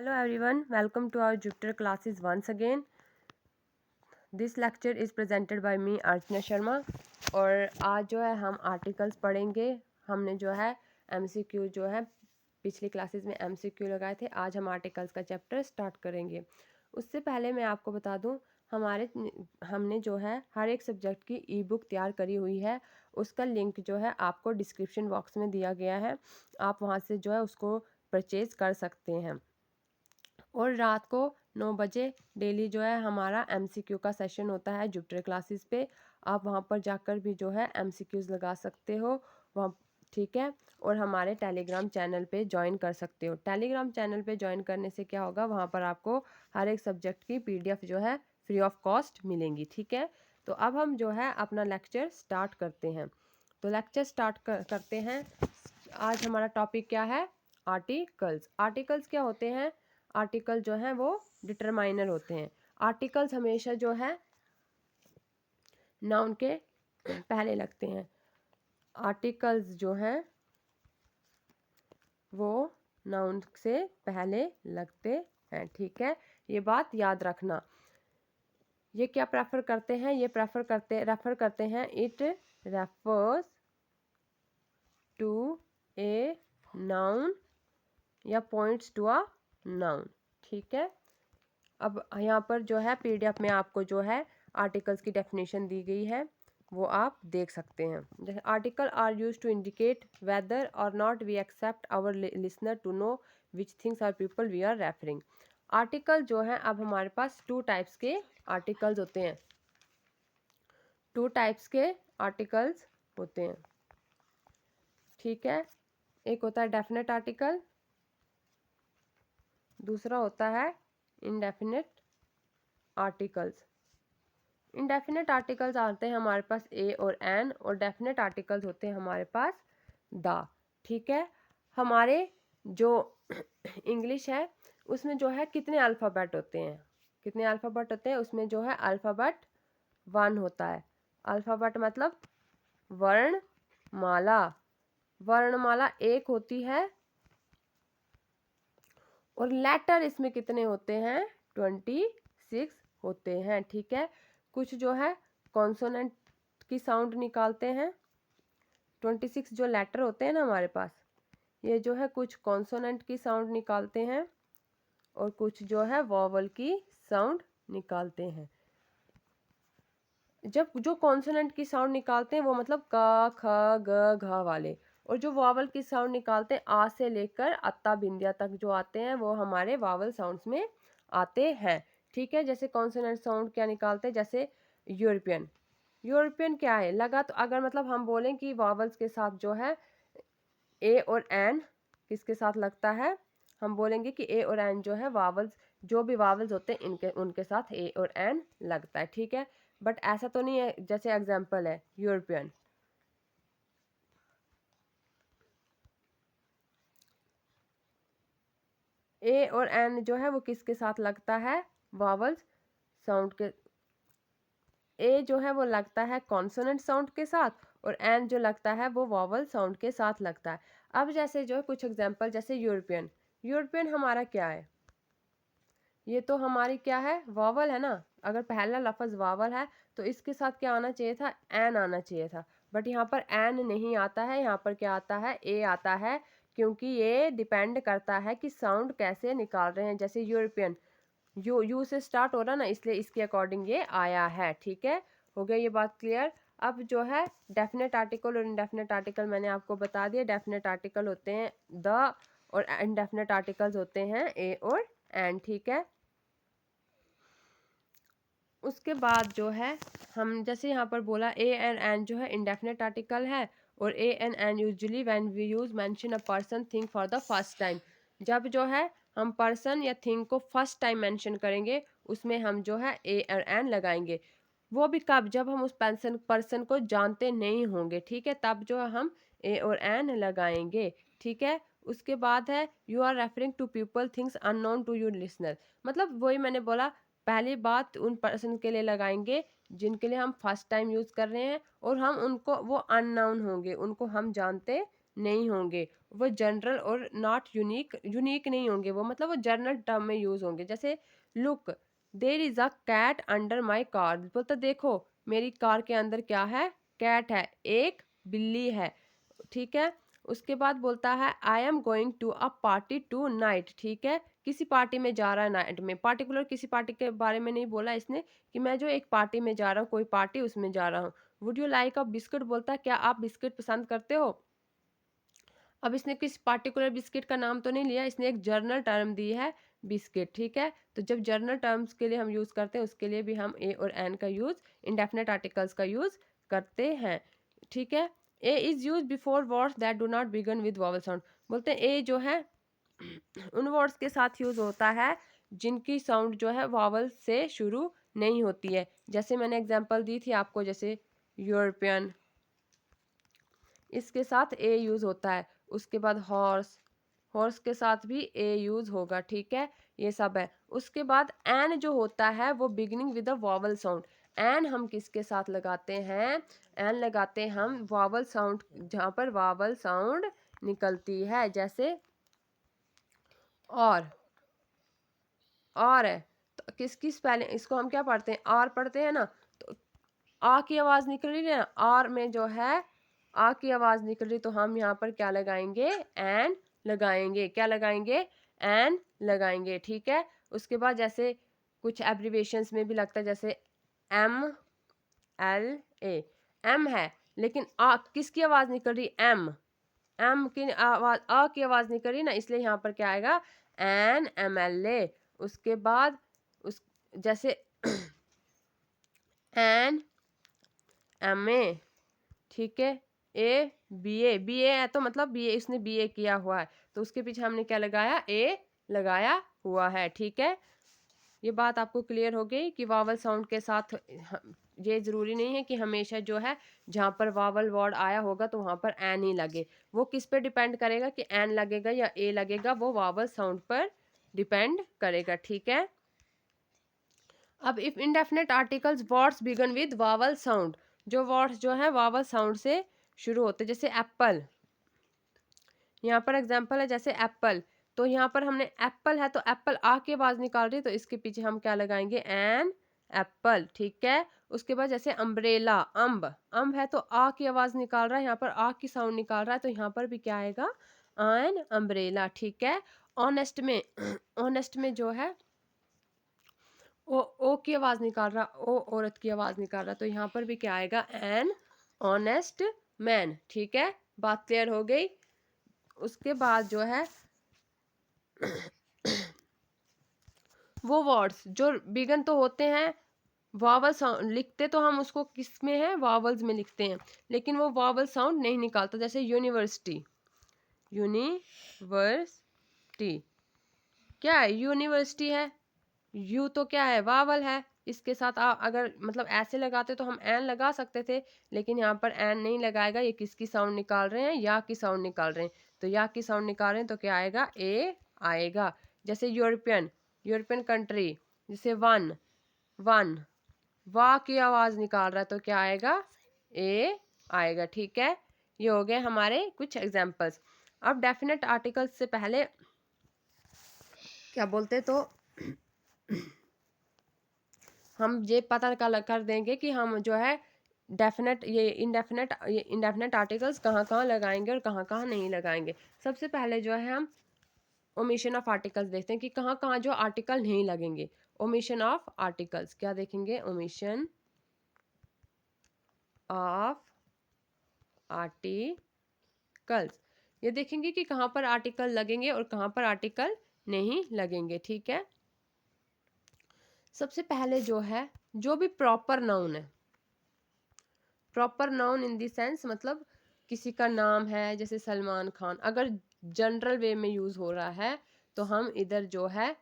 Hello everyone, welcome to our Jupyter classes once again. This lecture is presented by me Archana Sharma और आज जो है हम आर्टिकल्स पढ़ेंगे। हमने जो है MCQ जो है पिछली क्लासेस में MCQ लगाए थे, आज हम आर्टिकल्स का चैप्टर स्टार्ट करेंगे। उससे पहले मैं आपको बता दूं हमने जो है हर एक सब्जेक्ट की ई बुक तैयार करी हुई है। उसका लिंक जो है आपको डिस्क्रिप्शन बॉक्स में दिया गया है, आप वहां से जो है उसको परचेज़ कर सकते हैं। और रात को 9 बजे डेली जो है हमारा MCQ का सेशन होता है जुपिटर क्लासेस पे। आप वहाँ पर जाकर भी जो है MCQs लगा सकते हो वहाँ, ठीक है। और हमारे टेलीग्राम चैनल पे ज्वाइन कर सकते हो। टेलीग्राम चैनल पे ज्वाइन करने से क्या होगा, वहाँ पर आपको हर एक सब्जेक्ट की PDF जो है फ्री ऑफ कॉस्ट मिलेंगी, ठीक है। तो अब हम जो है अपना लेक्चर स्टार्ट करते हैं। तो लेक्चर स्टार्ट करते हैं। आज हमारा टॉपिक क्या है? आर्टिकल्स। आर्टिकल्स क्या होते हैं? आर्टिकल जो है वो डिटरमाइनर होते हैं। आर्टिकल्स हमेशा जो है नाउन के पहले लगते हैं। आर्टिकल्स जो हैं वो नाउन से पहले लगते हैं, ठीक है। ये बात याद रखना। ये क्या रेफर करते हैं? ये रेफर करते हैं it refers to a noun या पॉइंट्स टू अ नाउन, ठीक है। अब यहाँ पर जो है PDF में आपको जो है आर्टिकल्स की डेफिनेशन दी गई है, वो आप देख सकते हैं। जैसे article are use to indicate whether और not we expect our listener to know which things are people we are referring. Article जो है, अब हमारे पास 2 टाइप्स के आर्टिकल्स होते हैं। 2 टाइप्स के आर्टिकल्स होते हैं, ठीक है। एक होता है डेफिनेट आर्टिकल, दूसरा होता है इनडेफिनेट आर्टिकल्स। इनडेफिनेट आर्टिकल्स आते हैं हमारे पास ए और एन, और डेफिनेट आर्टिकल्स होते हैं हमारे पास द, ठीक है। हमारे जो इंग्लिश है उसमें जो है कितने अल्फ़ाबेट होते हैं? कितने अल्फ़ाबेट होते हैं? उसमें जो है अल्फ़ाबेट 1 होता है। अल्फ़ाबेट मतलब वर्णमाला। वर्णमाला 1 होती है, और लेटर इसमें कितने होते हैं? 26 होते हैं, ठीक है। कुछ जो है कॉन्सोनेंट की साउंड निकालते हैं। 26 जो लेटर होते हैं ना हमारे पास, ये जो है कुछ कॉन्सोनेंट की साउंड निकालते हैं और कुछ जो है वॉवल की साउंड निकालते हैं। जब जो कॉन्सोनेंट की साउंड निकालते हैं वो मतलब का, ख, ग, घ वाले, और जो वावल की साउंड निकालते हैं आ से लेकर अत्ता बिंदिया तक जो आते हैं वो हमारे वावल साउंड्स में आते हैं, ठीक है। जैसे कॉन्सोनेंट साउंड क्या निकालते हैं? जैसे यूरोपियन। यूरोपियन क्या है? लगा तो अगर मतलब हम बोलें कि वावल्स के साथ जो है ए और एन किसके साथ लगता है, हम बोलेंगे कि ए और एन जो है वावल्स, जो भी वावल्स होते हैं इनके उनके साथ ए और एन लगता है, ठीक है। बट ऐसा तो नहीं है। जैसे एग्जांपल है यूरोपियन, ए और एन जो है वो किसके साथ लगता है? वावल्स साउंड के। ए जो है वो लगता है कॉन्सोनेंट साउंड के साथ, और एन जो लगता है वो वावल साउंड के साथ लगता है। अब जैसे जो है कुछ एग्जांपल, जैसे यूरोपियन। यूरोपियन हमारा क्या है? ये तो हमारी क्या है? वावल है ना। अगर पहला लफ्ज़ वावल है तो इसके साथ क्या आना चाहिए था? एन आना चाहिए था। बट यहाँ पर एन नहीं आता है, यहाँ पर क्या आता है? ए आता है, क्योंकि ये डिपेंड करता है कि साउंड कैसे निकाल रहे हैं। जैसे यूरोपियन यू से स्टार्ट हो रहा ना, इसलिए इसके अकॉर्डिंग ये आया है, ठीक है। हो गया ये बात क्लियर। अब जो है डेफिनेट आर्टिकल और इनडेफिनेट आर्टिकल मैंने आपको बता दिया। डेफिनेट आर्टिकल होते हैं द, और इनडेफिनेट आर्टिकल्स होते हैं ए और एन, ठीक है। उसके बाद जो है हम जैसे यहाँ पर बोला ए एंड एन जो है इंडेफिनेट आर्टिकल है, और a and an usually when we use mention a person thing for the first time. जब जो है हम पर्सन या थिंग को फर्स्ट टाइम मेंशन करेंगे उसमें हम जो है ए और एन लगाएंगे। वो भी कब? जब हम उस पर्सन को जानते नहीं होंगे, ठीक है, तब जो है हम ए और एन लगाएंगे, ठीक है। उसके बाद है you are referring to people things unknown to your listener. मतलब वही मैंने बोला, पहली बात उन पर्सन के लिए लगाएंगे जिनके लिए हम फर्स्ट टाइम यूज़ कर रहे हैं, और हम उनको वो अननोन होंगे, उनको हम जानते नहीं होंगे, वो जनरल और नॉट यूनिक यूनिक नहीं होंगे, वो मतलब वो जनरल टर्म में यूज होंगे। जैसे look there is a cat under my car, बोलता देखो मेरी कार के अंदर क्या है, कैट है, एक बिल्ली है, ठीक है। उसके बाद बोलता है I am going to a party tonight, ठीक है, किसी पार्टी में जा रहा है नाइट में, पार्टिकुलर किसी पार्टी के बारे में नहीं बोला इसने कि मैं जो एक पार्टी में जा रहा हूँ, कोई पार्टी उसमें जा रहा हूँ। Would you like a biscuit, बोलता है क्या आप बिस्किट पसंद करते हो। अब इसने किस पार्टिकुलर बिस्किट का नाम तो नहीं लिया, इसने एक जर्नल टर्म दी है बिस्किट, ठीक है। तो जब जर्नल टर्म्स के लिए हम यूज करते हैं उसके लिए भी हम ए और एन का यूज, इंडेफिनेट आर्टिकल्स का यूज करते हैं, ठीक है। A is use before words that do not begin with vowel sound, बोलते हैं ए जो है उन वर्ड्स के साथ यूज होता है जिनकी साउंड जो है वॉवल से शुरू नहीं होती है। जैसे मैंने एग्जांपल दी थी आपको, जैसे यूरोपियन, इसके साथ ए यूज होता है। उसके बाद हॉर्स, हॉर्स के साथ भी ए यूज होगा, ठीक है, ये सब है। उसके बाद एन जो होता है वो beginning with a vowel sound, an हम किसके साथ लगाते हैं, एन लगाते हैं हम वॉवल साउंड जहाँ पर वॉवल साउंड निकलती है, जैसे और है, तो किस पहले इसको हम क्या पढ़ते हैं, आर पढ़ते हैं ना, तो आ की आवाज निकल रही है ना, आर में जो है आ की आवाज निकल रही, तो हम यहाँ पर क्या लगाएंगे, एन लगाएंगे, क्या लगाएंगे, एन लगाएंगे, ठीक है। उसके बाद जैसे कुछ एब्रिवेशंस में भी लगता है, जैसे एम एल ए, एम है लेकिन आ किसकी आवाज निकल रही, एम, एम की आवाज, आ की आवाज निकल रही ना, इसलिए यहाँ पर क्या आएगा, एन एम एल ए। उसके बाद उस जैसे एन एम ए, ठीक है, ए बी ए है तो मतलब बी ए, इसने बी ए किया हुआ है तो उसके पीछे हमने क्या लगाया, ए लगाया हुआ है, ठीक है। ये बात आपको क्लियर हो गई कि वावल साउंड के साथ ये जरूरी नहीं है कि हमेशा जो है जहाँ पर वावल वर्ड आया होगा तो वहाँ पर एन ही लगे, वो किस पे डिपेंड करेगा कि एन लगेगा या ए लगेगा, वो वावल साउंड पर डिपेंड करेगा, ठीक है। अब if indefinite articles words begin with vowel sound, जो वर्ड्स जो है वावल साउंड से शुरू होते, जैसे एप्पल, यहाँ पर एग्जाम्पल है जैसे एप्पल, तो यहाँ पर हमने एप्पल है तो एप्पल आ की आवाज निकाल रही है तो इसके पीछे हम क्या लगाएंगे, एन एप्पल, ठीक है। उसके बाद जैसे अम्ब्रेला, अम्ब, अम्ब है तो आ की आवाज निकाल रहा है, यहाँ पर आ की साउंड निकाल रहा है तो यहाँ पर भी क्या आएगा, एन अम्ब्रेला, ठीक है। ऑनेस्ट में ऑनेस्ट में जो है ओ की आवाज निकाल रहा, ओ औरत की आवाज निकाल रहा, तो यहाँ पर भी क्या आएगा, एन ऑनेस्ट मैन, ठीक है। बात क्लियर हो गई। उसके बाद जो है वो वर्ड्स जो बिगन तो होते हैं वावल साउंड, लिखते तो हम उसको किस में है, वावल्स में लिखते हैं, लेकिन वो वावल साउंड नहीं निकालता, जैसे यूनिवर्सिटी, यूनिवर्सिटी क्या है, यूनिवर्सिटी है, यू तो क्या है, वावल है, इसके साथ अगर मतलब ऐसे लगाते तो हम एन लगा सकते थे, लेकिन यहाँ पर एन नहीं लगाएगा, ये किसकी साउंड निकाल रहे हैं, या की साउंड निकाल रहे हैं, तो या की साउंड निकाल रहे हैं तो क्या आएगा, ए आएगा। जैसे यूरोपियन, यूरोपियन कंट्री, जैसे वन, वन वाह की आवाज निकाल रहा है तो क्या आएगा, ए आएगा, ठीक है। ये हो गए हमारे कुछ एग्जाम्पल्स। अब डेफिनेट आर्टिकल्स से पहले क्या बोलते तो हम ये पता कर देंगे कि हम जो है डेफिनेट ये इंडेफिनेट आर्टिकल्स कहाँ कहाँ लगाएंगे और कहाँ कहाँ नहीं लगाएंगे। सबसे पहले जो है हम ओमिशन ऑफ आर्टिकल्स देखते हैं कि कहाँ कहाँ जो आर्टिकल नहीं लगेंगे। ओमिशन ऑफ आर्टिकल्स क्या देखेंगे, ओमिशन ऑफ आर्टिकल्स, ये देखेंगे कि कहाँ पर आर्टिकल लगेंगे और कहाँ पर आर्टिकल नहीं लगेंगे, ठीक है। सबसे पहले जो है जो भी प्रॉपर नाउन है, proper noun in the sense मतलब किसी का नाम है, जैसे सलमान खान, अगर जनरल वे में यूज हो रहा है तो हम इधर जो है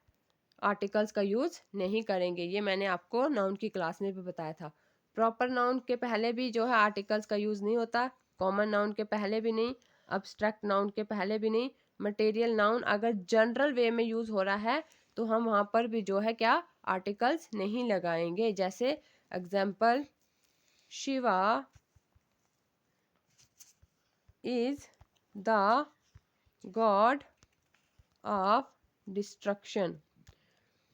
आर्टिकल्स का यूज नहीं करेंगे, ये मैंने आपको नाउन की क्लास में भी बताया था। प्रॉपर नाउन के पहले भी जो है आर्टिकल्स का यूज नहीं होता, कॉमन नाउन के पहले भी नहीं, अब्स्ट्रैक्ट नाउन के पहले भी नहीं। मटेरियल नाउन अगर जनरल वे में यूज हो रहा है तो हम वहां पर भी जो है क्या आर्टिकल्स नहीं लगाएंगे। जैसे example, Shiva is the God of destruction.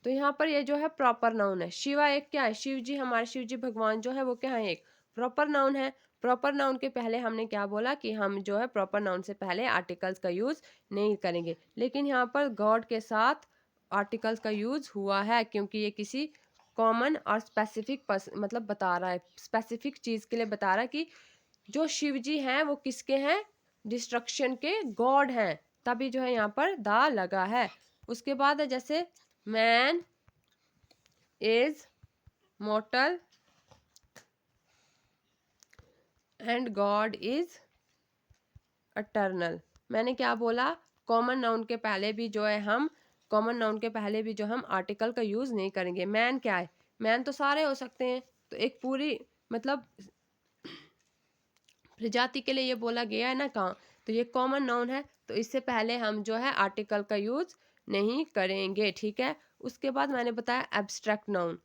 तो यहाँ पर ये जो है प्रॉपर नाउन है। शिवा एक क्या है, शिव जी, हमारे शिव जी भगवान जो है वो क्या है, एक प्रॉपर नाउन है। प्रॉपर नाउन के पहले हमने क्या बोला कि हम जो है प्रॉपर नाउन से पहले आर्टिकल्स का यूज नहीं करेंगे, लेकिन यहाँ पर गॉड के साथ आर्टिकल्स का यूज हुआ है क्योंकि ये किसी कॉमन और स्पेसिफिक मतलब बता रहा है, स्पेसिफिक चीज के लिए बता रहा है कि जो शिव जी हैं वो किसके हैं, डिस्ट्रक्शन के गॉड हैं, तभी जो है यहाँ पर दा लगा है। उसके बाद है जैसे man is mortal and God is eternal। मैंने क्या बोला, कॉमन नाउन के पहले भी जो है हम कॉमन नाउन के पहले भी जो हम आर्टिकल का यूज नहीं करेंगे। मैन क्या है, मैन तो सारे हो सकते हैं, तो एक पूरी मतलब प्रजाति के लिए ये बोला गया है ना कहाँ, तो ये कॉमन नाउन है, तो इससे पहले हम जो है आर्टिकल का यूज नहीं करेंगे, ठीक है। उसके बाद मैंने बताया एब्स्ट्रैक्ट नाउन।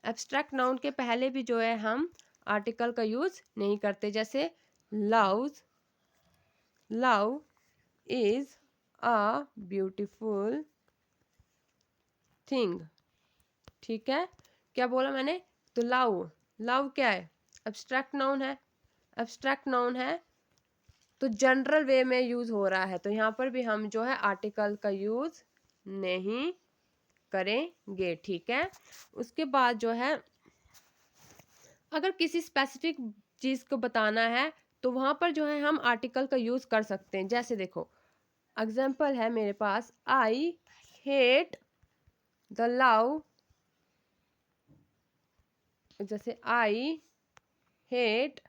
एब्स्ट्रैक्ट नाउन के पहले भी जो है हम आर्टिकल का यूज नहीं करते, जैसे love is a beautiful thing, ठीक है। क्या बोला मैंने, तो लव क्या है, एब्स्ट्रैक्ट नाउन है। एब्स्ट्रैक्ट नाउन है तो जनरल वे में यूज हो रहा है, तो यहाँ पर भी हम जो है आर्टिकल का यूज नहीं करेंगे, ठीक है। उसके बाद जो है अगर किसी स्पेसिफिक चीज को बताना है तो वहां पर जो है हम आर्टिकल का यूज कर सकते हैं। जैसे देखो एग्जाम्पल है मेरे पास, आई हेट द लव, जैसे I hate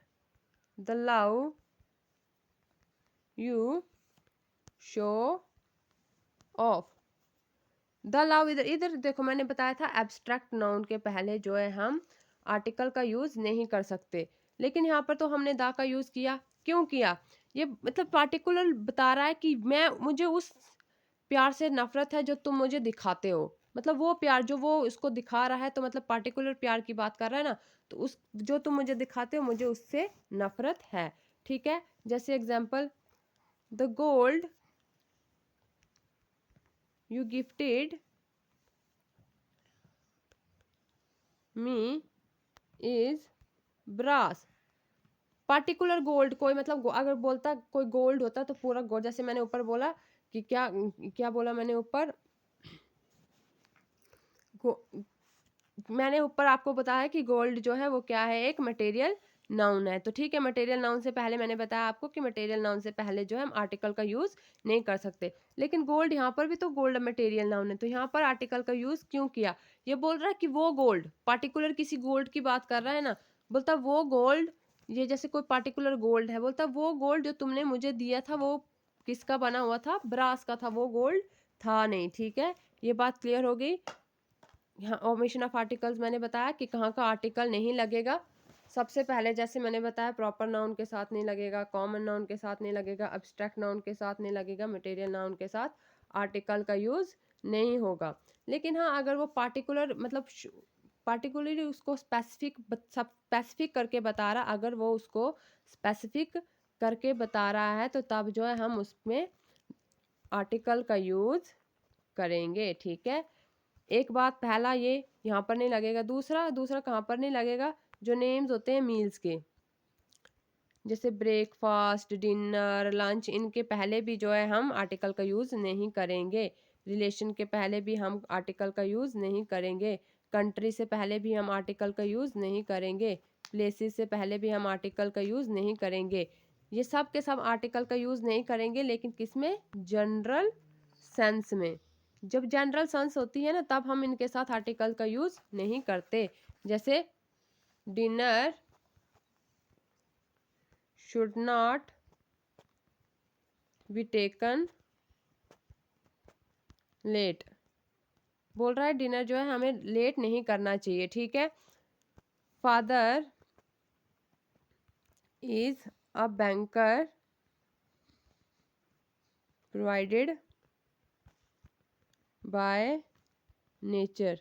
the love you show off. The love, इधर इधर देखो मैंने बताया था एब्स्ट्रैक्ट नाउन के पहले जो है हम आर्टिकल का यूज नहीं कर सकते, लेकिन यहाँ पर तो हमने दा का यूज किया। क्यों किया, ये मतलब पार्टिकुलर बता रहा है कि मुझे उस प्यार से नफरत है जो तुम मुझे दिखाते हो, मतलब वो प्यार जो वो उसको दिखा रहा है, तो मतलब पार्टिकुलर प्यार की बात कर रहा है ना, तो उस जो तुम मुझे दिखाते हो मुझे उससे नफरत है, ठीक है। जैसे example, the gold you gifted me is brass. Particular gold, कोई मतलब अगर बोलता कोई गोल्ड होता तो पूरा गोल्ड, जैसे मैंने ऊपर बोला कि क्या क्या बोला मैंने ऊपर, मैंने ऊपर आपको बताया कि गोल्ड जो है वो क्या है, एक मटेरियल नाउन है, तो ठीक है। मटेरियल नाउन से पहले मैंने बताया आपको कि मटेरियल नाउन से पहले जो है हम आर्टिकल का यूज नहीं कर सकते, लेकिन गोल्ड यहाँ पर भी तो गोल्ड मटेरियल नाउन है, तो यहाँ पर आर्टिकल का यूज क्यों किया, ये बोल रहा है कि वो गोल्ड, पार्टिकुलर किसी गोल्ड की बात कर रहा है ना, बोलता वो गोल्ड, ये जैसे कोई पार्टिकुलर गोल्ड है, बोलता वो गोल्ड जो तुमने मुझे दिया था वो किसका बना हुआ था, ब्रास का था, वो गोल्ड था नहीं, ठीक है। ये बात क्लियर हो गई। यहाँ ओमिशन ऑफ आर्टिकल्स मैंने बताया कि कहाँ का आर्टिकल नहीं लगेगा। सबसे पहले जैसे मैंने बताया प्रॉपर नाउन के साथ नहीं लगेगा, कॉमन नाउन के साथ नहीं लगेगा, अब्स्ट्रैक्ट नाउन के साथ नहीं लगेगा, मटेरियल नाउन के साथ आर्टिकल का यूज नहीं होगा। लेकिन हाँ अगर वो पार्टिकुलर मतलब पार्टिकुलरली उसको स्पेसिफिक करके बता रहा, अगर वो उसको स्पेसिफिक करके बता रहा है तो तब जो है हम उसमें आर्टिकल का यूज करेंगे, ठीक है। एक बात, पहला ये यहाँ पर नहीं लगेगा, दूसरा दूसरा कहाँ पर नहीं लगेगा, जो नेम्स होते हैं मील्स के, जैसे ब्रेकफास्ट, डिनर, लंच, इनके पहले भी जो है हम आर्टिकल का यूज़ नहीं करेंगे। रिलेशन के पहले भी हम आर्टिकल का यूज़ नहीं करेंगे। कंट्री से पहले भी हम आर्टिकल का यूज़ नहीं करेंगे। प्लेसेस से पहले भी हम आर्टिकल का यूज़ नहीं करेंगे। ये सब के सब आर्टिकल का यूज़ नहीं करेंगे, लेकिन किस में, जनरल सेंस में। जब जनरल सेंस होती है ना तब हम इनके साथ आर्टिकल का यूज़ नहीं करते। जैसे dinner should not be taken late, बोल रहा है डिनर जो है हमें लेट नहीं करना चाहिए, ठीक है। Father is a banker provided by nature.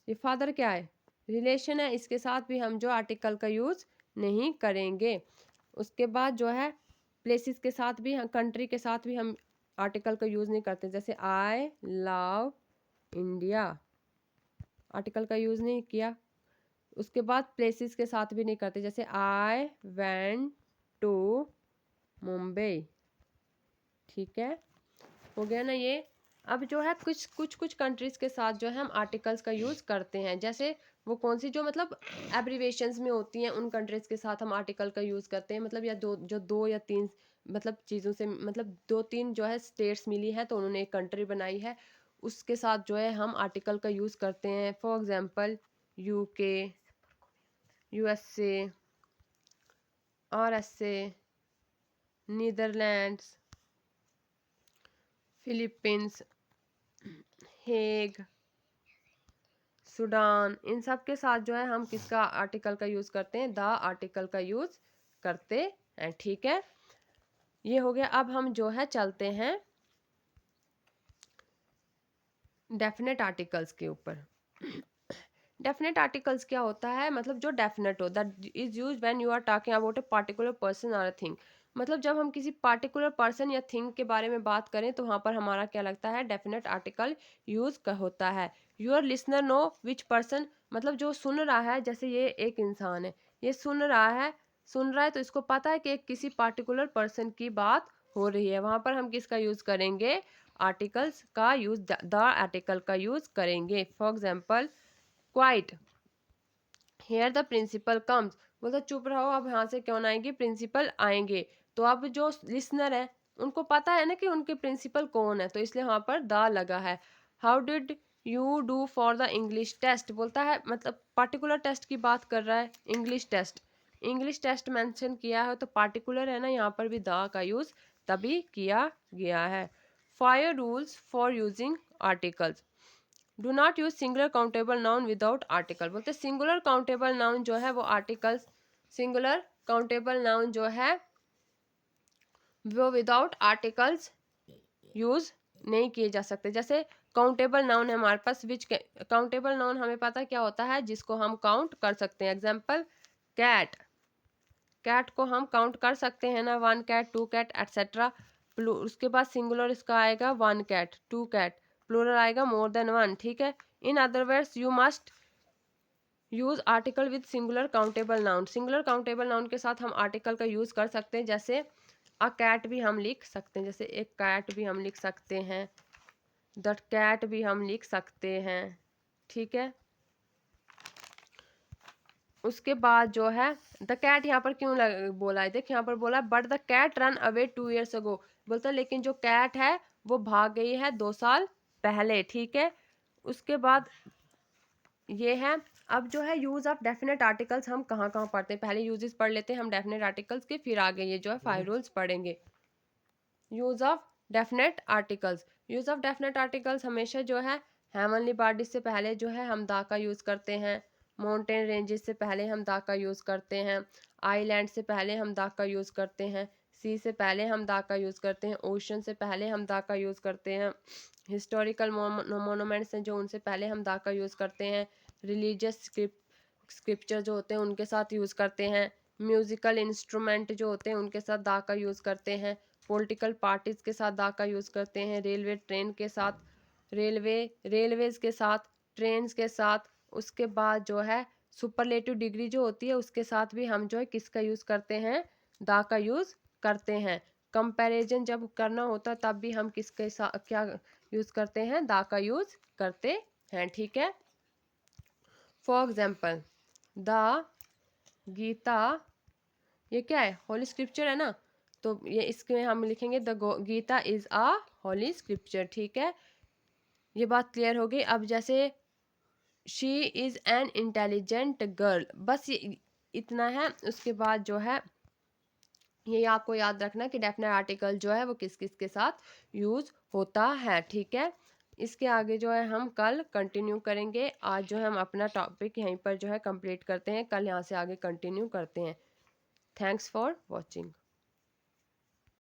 ये फादर क्या है, रिलेशन है, इसके साथ भी हम जो आर्टिकल का यूज नहीं करेंगे। उसके बाद जो है प्लेसेस के साथ भी, कंट्री के साथ भी हम आर्टिकल का यूज़ नहीं करते। जैसे आई लव इंडिया, आर्टिकल का यूज़ नहीं किया। उसके बाद प्लेसेस के साथ भी नहीं करते, जैसे आई वेंट टू मुंबई। ठीक है, हो गया ना ये। अब जो है कुछ कंट्रीज़ के साथ जो है हम आर्टिकल्स का यूज़ करते हैं। जैसे वो कौन सी जो मतलब एब्रीवेशंस में होती हैं, उन कंट्रीज़ के साथ हम आर्टिकल का यूज़ करते हैं। मतलब या दो या तीन मतलब चीज़ों से, मतलब दो तीन जो है स्टेट्स मिली हैं तो उन्होंने एक कंट्री बनाई है, उसके साथ जो है हम आर्टिकल का यूज़ करते हैं। For example UK, USA, RSA, Netherlands, Philippines, Hague, Sudan, इन सब के साथ जो है हम किसका आर्टिकल का यूज़ करते हैं, द आर्टिकल का यूज़ करते हैं। ठीक है, ये हो गया। अब हम जो है चलते हैं डेफिनेट आर्टिकल्स के ऊपर। डेफिनेट आर्टिकल्स क्या होता है, मतलब जो डेफिनेट हो, that is use when you are talking about a particular person और अ थिंग। मतलब जब हम किसी पार्टिकुलर पर्सन या थिंग के बारे में बात करें तो वहाँ पर हमारा क्या लगता है, डेफिनेट आर्टिकल यूज का होता है। Your listener know which person, मतलब जो सुन रहा है, जैसे ये एक इंसान है, ये सुन रहा है तो इसको पता है कि एक किसी पार्टिकुलर पर्सन की बात हो रही है। वहाँ पर हम किसका यूज करेंगे, आर्टिकल्स का यूज, द आर्टिकल का यूज करेंगे। For example quiet, here the principal comes, बोलता चुप रहो, अब यहाँ से क्यों ना आएंगे, प्रिंसिपल आएंगे। तो अब जो लिसनर है उनको पता है ना कि उनके प्रिंसिपल कौन है, तो इसलिए वहाँ पर द लगा है। How did you do for the English test, बोलता है मतलब पार्टिकुलर टेस्ट की बात कर रहा है, English test, English test mention किया है तो पार्टिकुलर है ना, यहाँ पर भी द का यूज तभी किया गया है। Fire rules for using articles, do not use singular countable noun without article, बोलते सिंगुलर काउंटेबल नाउन जो है वो आर्टिकल्स, सिंगुलर काउंटेबल नाउन जो है वो विदाउट आर्टिकल्स यूज नहीं किए जा सकते। जैसे काउंटेबल नाउन है हमारे पास, विच काउंटेबल नाउन हमें पता क्या होता है, जिसको हम काउंट कर सकते हैं। एग्जाम्पल कैट, कैट को हम काउंट कर सकते हैं ना, 1 कैट, 2 कैट एटसेट्रा। उसके बाद सिंगुलर इसका आएगा 1 कैट, 2 कैट, प्लूरल आएगा मोर देन 1। ठीक है, in other words you must use article with singular countable noun, singular countable noun के साथ हम आर्टिकल का यूज कर सकते हैं। जैसे अ कैट भी हम लिख सकते हैं, जैसे एक कैट भी हम लिख सकते हैं, द कैट भी हम लिख सकते हैं। ठीक है, उसके बाद जो है द कैट यहाँ पर क्यों बोला है, देख यहाँ पर बोला but the cat run away 2 years ago, बोलता लेकिन जो कैट है वो भाग गई है 2 साल पहले। ठीक है, उसके बाद ये है। अब जो है यूज ऑफ डेफिनेट आर्टिकल्स हम कहाँ कहाँ पढ़ते हैं, पहले यूजेस पढ़ लेते हैं हम डेफिनेट आर्टिकल्स के, फिर आगे ये जो है 5 रूल्स पढ़ेंगे। Use of definite articles, use of definite articles हमेशा जो है हेवनली बॉडीज से पहले जो है हम दा का यूज करते हैं, माउंटेन रेंजेस से पहले हम दा का यूज करते हैं, आईलैंड से पहले हम दा का यूज करते हैं, सी से पहले हम दा का यूज करते हैं, ओशन से पहले हम दा का यूज करते हैं, हिस्टोरिकल मोनूमेंट्स हैं जो उनसे पहले हम दा का यूज करते हैं, रिलीजियस स्क्रिप्चर जो होते हैं उनके साथ यूज करते हैं, म्यूजिकल इंस्ट्रूमेंट जो होते हैं उनके साथ दा का यूज करते हैं, पॉलिटिकल पार्टीज के साथ दा का यूज़ करते हैं, रेलवेज के साथ, ट्रेन्स के साथ। उसके बाद जो है सुपरलेटिव डिग्री जो होती है उसके साथ भी हम जो है किसका यूज़ करते हैं, दा का यूज़ करते हैं। कंपैरिजन जब करना होता है तब भी हम किसके साथ क्या यूज़ करते हैं, दा का यूज़ करते हैं। ठीक है, फॉर एग्जाम्पल द गीता, ये क्या है, होली स्क्रिप्चर है ना, तो ये इसमें हम लिखेंगे the Gita is a holy scripture. ठीक है, ये बात क्लियर हो गई। अब जैसे she is an intelligent girl, बस ये इतना है। उसके बाद जो है ये आपको याद रखना कि डेफिनेट आर्टिकल जो है वो किस किस के साथ यूज होता है। ठीक है, इसके आगे जो है हम कल कंटिन्यू करेंगे। आज जो है हम अपना टॉपिक यहीं पर जो है कंप्लीट करते हैं, कल यहाँ से आगे कंटिन्यू करते हैं। Thanks for watching.